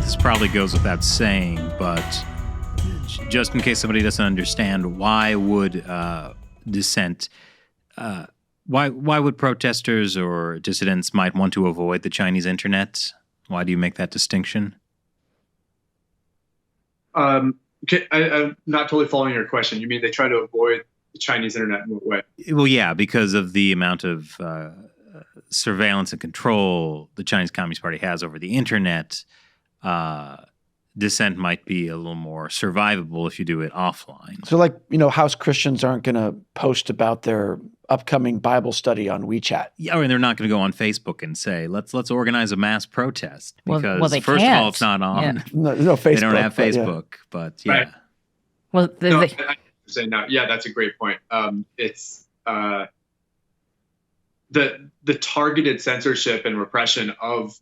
like this probably goes without saying, but just in case somebody doesn't understand, why would dissent, why would protesters or dissidents might want to avoid the Chinese internet? Why do you make that distinction? I'm not totally following your question. You mean they try to avoid the Chinese internet in what way? Well, yeah, because of the amount of surveillance and control the Chinese Communist Party has over the internet. Dissent might be a little more survivable if you do it offline. So like, house Christians aren't going to post about their upcoming Bible study on WeChat. Yeah, and they're not going to go on Facebook and say, let's organize a mass protest. Because they first can't. of all, it's not on. Yeah. No Facebook. They don't have Facebook, but yeah. Right. Well, I say no. Yeah, that's a great point. It's the targeted censorship and repression of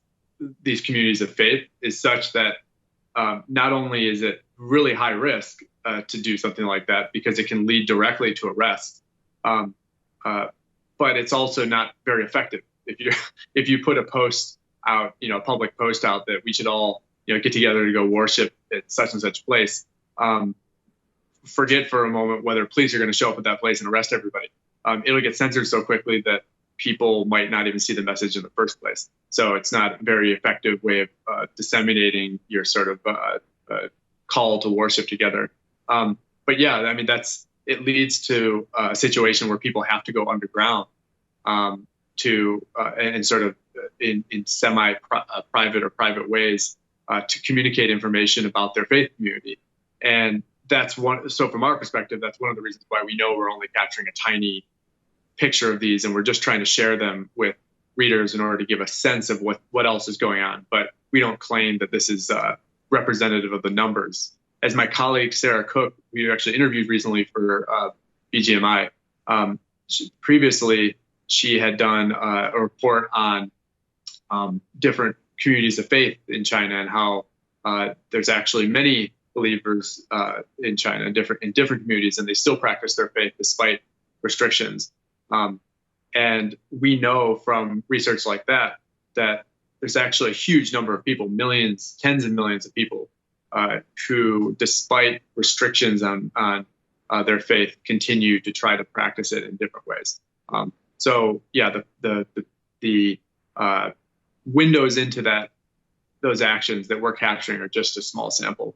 these communities of faith is such that not only is it really high risk to do something like that because it can lead directly to arrest, but it's also not very effective. If you put a post out, a public post out that we should all get together to go worship at such and such place, forget for a moment whether police are going to show up at that place and arrest everybody. It'll get censored so quickly that people might not even see the message in the first place. So it's not a very effective way of disseminating your sort of call to worship together. But yeah, I mean, it leads to a situation where people have to go underground and sort of in semi-private or private ways to communicate information about their faith community. And so from our perspective, that's one of the reasons why we know we're only capturing a tiny picture of these, and we're just trying to share them with readers in order to give a sense of what else is going on. But we don't claim that this is representative of the numbers. As my colleague Sarah Cook, we actually interviewed recently for BGMI. Previously, she had done a report on different communities of faith in China and how there's actually many believers in China in different communities, and they still practice their faith despite restrictions. And we know from research like that there's actually a huge number of people, millions, tens of millions of people, who, despite restrictions on their faith, continue to try to practice it in different ways. So yeah, the windows into those actions that we're capturing are just a small sample.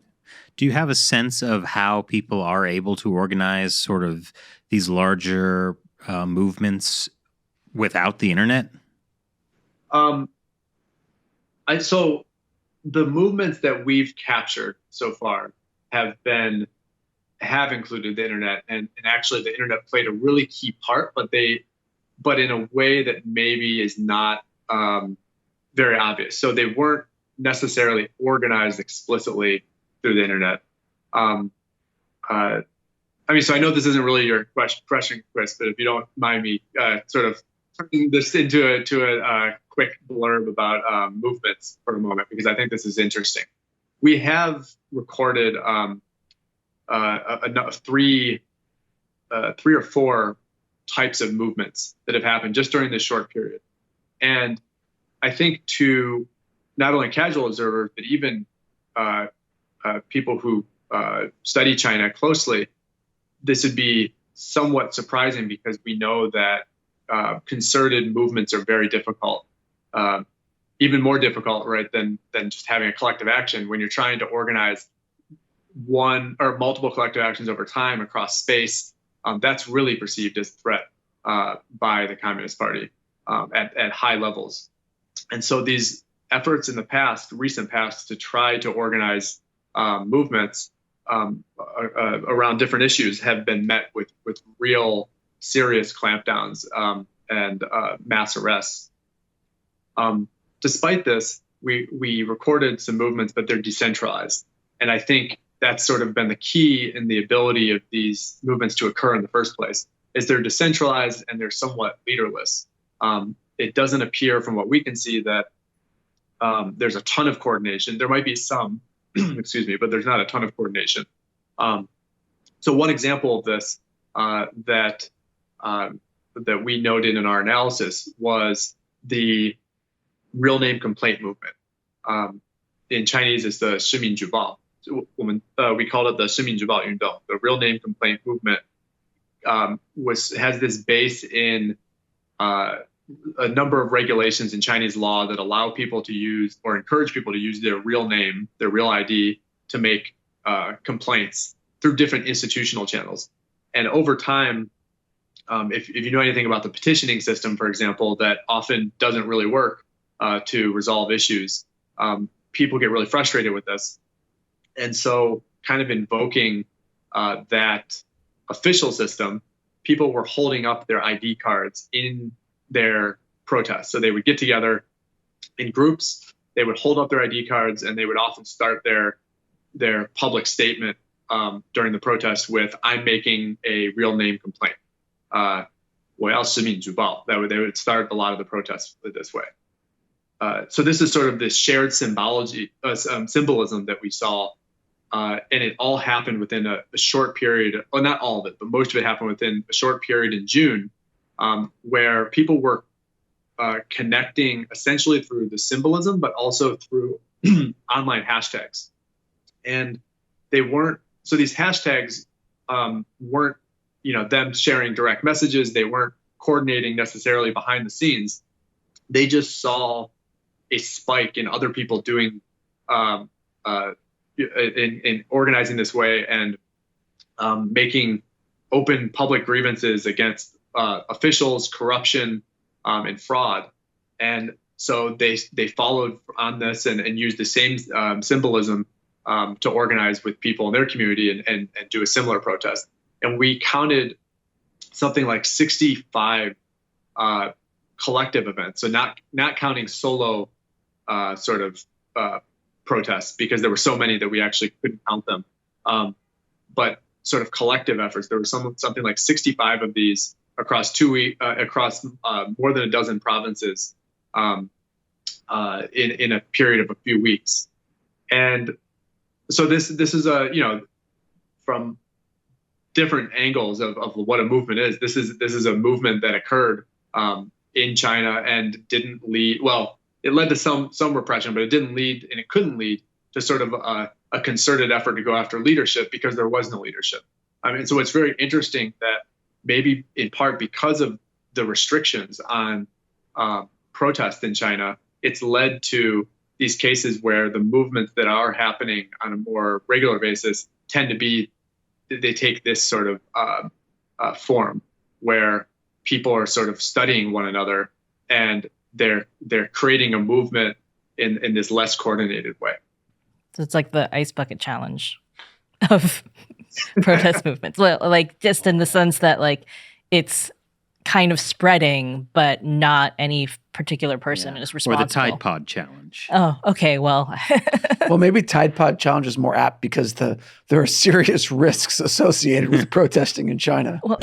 Do you have a sense of how people are able to organize sort of these larger movements without the internet? So the movements that we've captured so far have included the internet, and actually the internet played a really key part, but in a way that maybe is not very obvious. So they weren't necessarily organized explicitly through the internet. So I know this isn't really your question, Chris, but if you don't mind me sort of turning this into a quick blurb about movements for a moment, because I think this is interesting. We have recorded three or four types of movements that have happened just during this short period. And I think to not only casual observers, but even people who study China closely, this would be somewhat surprising because we know that concerted movements are very difficult, even more difficult, right, than just having a collective action. When you're trying to organize one or multiple collective actions over time across space, that's really perceived as a threat by the Communist Party at high levels. And so these efforts in the recent past, to try to organize movements around different issues have been met with real serious clampdowns and mass arrests. Despite this, we recorded some movements, but they're decentralized. And I think that's sort of been the key in the ability of these movements to occur in the first place, is they're decentralized and they're somewhat leaderless. It doesn't appear from what we can see that there's a ton of coordination. There might be some, excuse me, but there's not a ton of coordination. So one example of this that we noted in our analysis was the real name complaint movement. in Chinese it's the 实名举报. So we called it the 实名举报运动. The real name complaint movement has this base in a number of regulations in Chinese law that allow people to use or encourage people to use their real name, their real ID, to make complaints through different institutional channels. And over time, if you know anything about the petitioning system, for example, that often doesn't really work to resolve issues, people get really frustrated with this. And so kind of invoking that official system, people were holding up their ID cards in their protests. So they would get together in groups, they would hold up their ID cards, and they would often start their public statement during the protest with, I'm making a real name complaint. 我要实名举报. They would start a lot of the protests this way. So this is sort of this shared symbolism that we saw, and it all happened within a short period. Well, not all of it, but most of it happened within a short period in June, where people were connecting essentially through the symbolism, but also through online hashtags. And they weren't, so these hashtags weren't, them sharing direct messages. They weren't coordinating necessarily behind the scenes. They just saw a spike in other people doing, in organizing this way and making open public grievances against officials, corruption, and fraud. And so they followed on this and used the same symbolism to organize with people in their community and do a similar protest. And we counted something like 65 collective events. So not counting solo sort of protests, because there were so many that we actually couldn't count them. But sort of collective efforts. There were something like 65 of these across across more than a dozen provinces in a period of a few weeks. And so this is from different angles of what a movement is. This is a movement that occurred in China and didn't lead. Well, it led to some repression, but it didn't lead, and it couldn't lead to sort of a concerted effort to go after leadership, because there was no leadership. I mean, so it's very interesting that maybe in part because of the restrictions on protests in China, it's led to these cases where the movements that are happening on a more regular basis tend to be, they take this sort of form where people are sort of studying one another and they're creating a movement in this less coordinated way. So it's like the ice bucket challenge of protest movements, like just in the sense that like it's kind of spreading, but not any particular person is responsible. Or the Tide Pod challenge. Oh, okay. Well, well, maybe Tide Pod challenge is more apt because there are serious risks associated with protesting in China. Well,